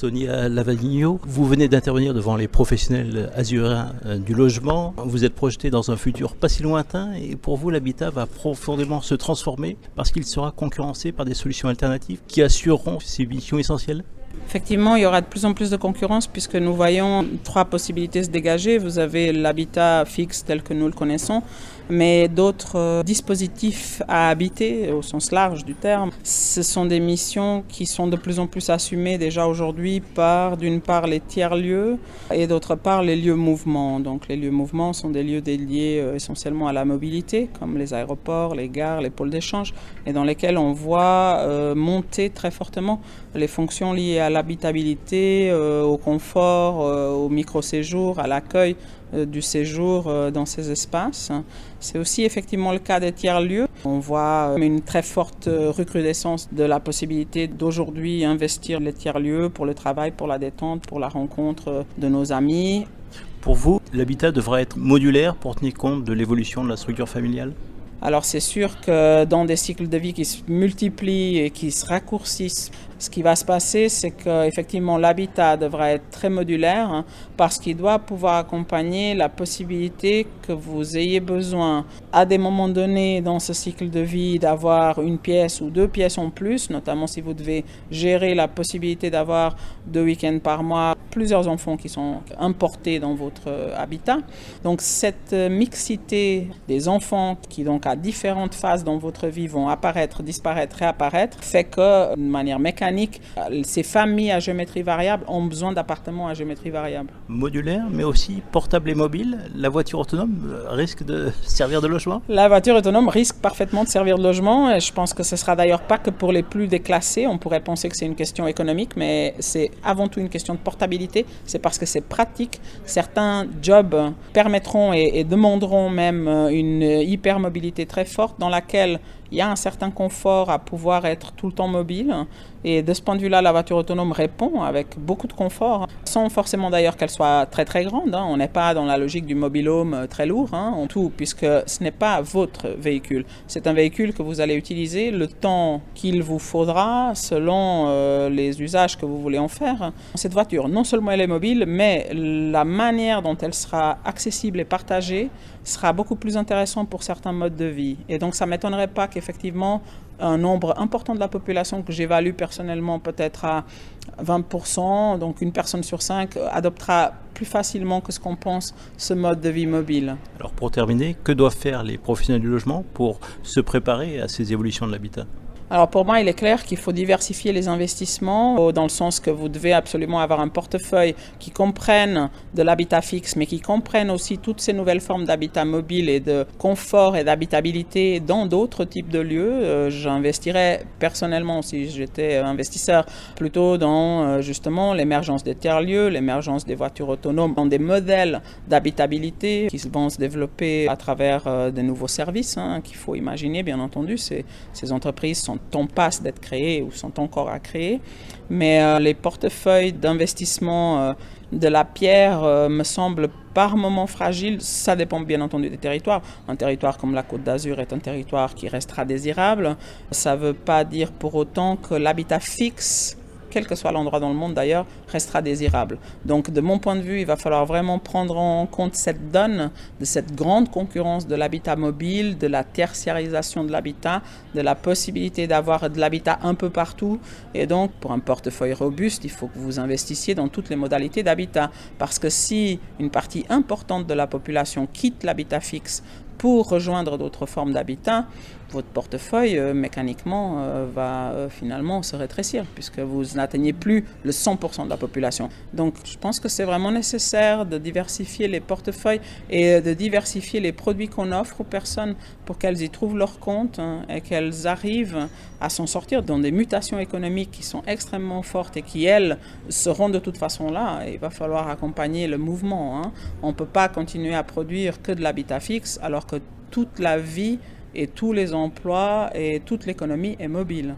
Sonia Lavagno, vous venez d'intervenir devant les professionnels azuréens du logement. Vous êtes projeté dans un futur pas si lointain et pour vous, l'habitat va profondément se transformer parce qu'il sera concurrencé par des solutions alternatives qui assureront ses missions essentielles. Effectivement, il y aura de plus en plus de concurrence puisque nous voyons trois possibilités se dégager. Vous avez l'habitat fixe tel que nous le connaissons, mais d'autres dispositifs à habiter au sens large du terme. Ce sont des missions qui sont de plus en plus assumées déjà aujourd'hui par d'une part les tiers-lieux et d'autre part les lieux mouvements. Donc les lieux mouvements sont des lieux dédiés essentiellement à la mobilité comme les aéroports, les gares, les pôles d'échange et dans lesquels on voit monter très fortement les fonctions liées à l'habitabilité, au confort, au micro-séjour, à l'accueil du séjour dans ces espaces. C'est aussi effectivement le cas des tiers-lieux. On voit une très forte recrudescence de la possibilité d'aujourd'hui investir les tiers-lieux pour le travail, pour la détente, pour la rencontre de nos amis. Pour vous, l'habitat devra être modulaire pour tenir compte de l'évolution de la structure familiale ? Alors c'est sûr que dans des cycles de vie qui se multiplient et qui se raccourcissent, ce qui va se passer, c'est qu'effectivement l'habitat devra être très modulaire parce qu'il doit pouvoir accompagner la possibilité que vous ayez besoin à des moments donnés dans ce cycle de vie d'avoir une pièce ou deux pièces en plus, notamment si vous devez gérer la possibilité d'avoir 2 week-ends par mois, plusieurs enfants qui sont importés dans votre habitat. Donc cette mixité des enfants qui donc à différentes phases dans votre vie vont apparaître, disparaître, réapparaître, fait que de manière mécanique, ces familles à géométrie variable ont besoin d'appartements à géométrie variable. Modulaire, mais aussi portable et mobile. La voiture autonome risque de servir de logement ? La voiture autonome risque parfaitement de servir de logement et je pense que ce ne sera d'ailleurs pas que pour les plus déclassés. On pourrait penser que c'est une question économique, mais c'est avant tout une question de portabilité. C'est parce que c'est pratique. Certains jobs permettront et demanderont même une hypermobilité très forte dans laquelle il y a un certain confort à pouvoir être tout le temps mobile. Et de ce point de vue-là, la voiture autonome répond avec beaucoup de confort, sans forcément d'ailleurs qu'elle soit très très grande. On n'est pas dans la logique du mobil-home très lourd, en tout, puisque ce n'est pas votre véhicule. C'est un véhicule que vous allez utiliser le temps qu'il vous faudra selon les usages que vous voulez en faire. Cette voiture, non seulement elle est mobile, mais la manière dont elle sera accessible et partagée sera beaucoup plus intéressante pour certains modes de vie. Et donc ça ne m'étonnerait pas qu'effectivement un nombre important de la population que j'évalue personnellement peut-être à 20%, donc une personne sur 5 adoptera plus facilement que ce qu'on pense ce mode de vie mobile. Alors pour terminer, que doivent faire les professionnels du logement pour se préparer à ces évolutions de l'habitat ? Alors pour moi, il est clair qu'il faut diversifier les investissements dans le sens que vous devez absolument avoir un portefeuille qui comprenne de l'habitat fixe, mais qui comprenne aussi toutes ces nouvelles formes d'habitat mobile et de confort et d'habitabilité dans d'autres types de lieux. J'investirais personnellement, si j'étais investisseur, plutôt dans justement l'émergence des tiers-lieux, l'émergence des voitures autonomes, dans des modèles d'habitabilité qui vont se développer à travers des nouveaux services qu'il faut imaginer, bien entendu. Ces entreprises sont en passe d'être créés ou sont encore à créer. Mais les portefeuilles d'investissement de la pierre me semblent par moments fragiles. Ça dépend bien entendu des territoires. Un territoire comme la Côte d'Azur est un territoire qui restera désirable. Ça ne veut pas dire pour autant que l'habitat fixe, quel que soit l'endroit dans le monde d'ailleurs, restera désirable. Donc de mon point de vue, il va falloir vraiment prendre en compte cette donne, de cette grande concurrence de l'habitat mobile, de la tertiarisation de l'habitat, de la possibilité d'avoir de l'habitat un peu partout. Et donc pour un portefeuille robuste, il faut que vous investissiez dans toutes les modalités d'habitat. Parce que si une partie importante de la population quitte l'habitat fixe pour rejoindre d'autres formes d'habitat, votre portefeuille mécaniquement va finalement se rétrécir puisque vous n'atteignez plus le 100% de la population. Donc je pense que c'est vraiment nécessaire de diversifier les portefeuilles et de diversifier les produits qu'on offre aux personnes pour qu'elles y trouvent leur compte et qu'elles arrivent à s'en sortir dans des mutations économiques qui sont extrêmement fortes et qui, elles, seront de toute façon là. Il va falloir accompagner le mouvement. On ne peut pas continuer à produire que de l'habitat fixe alors que toute la vie et tous les emplois et toute l'économie est mobile.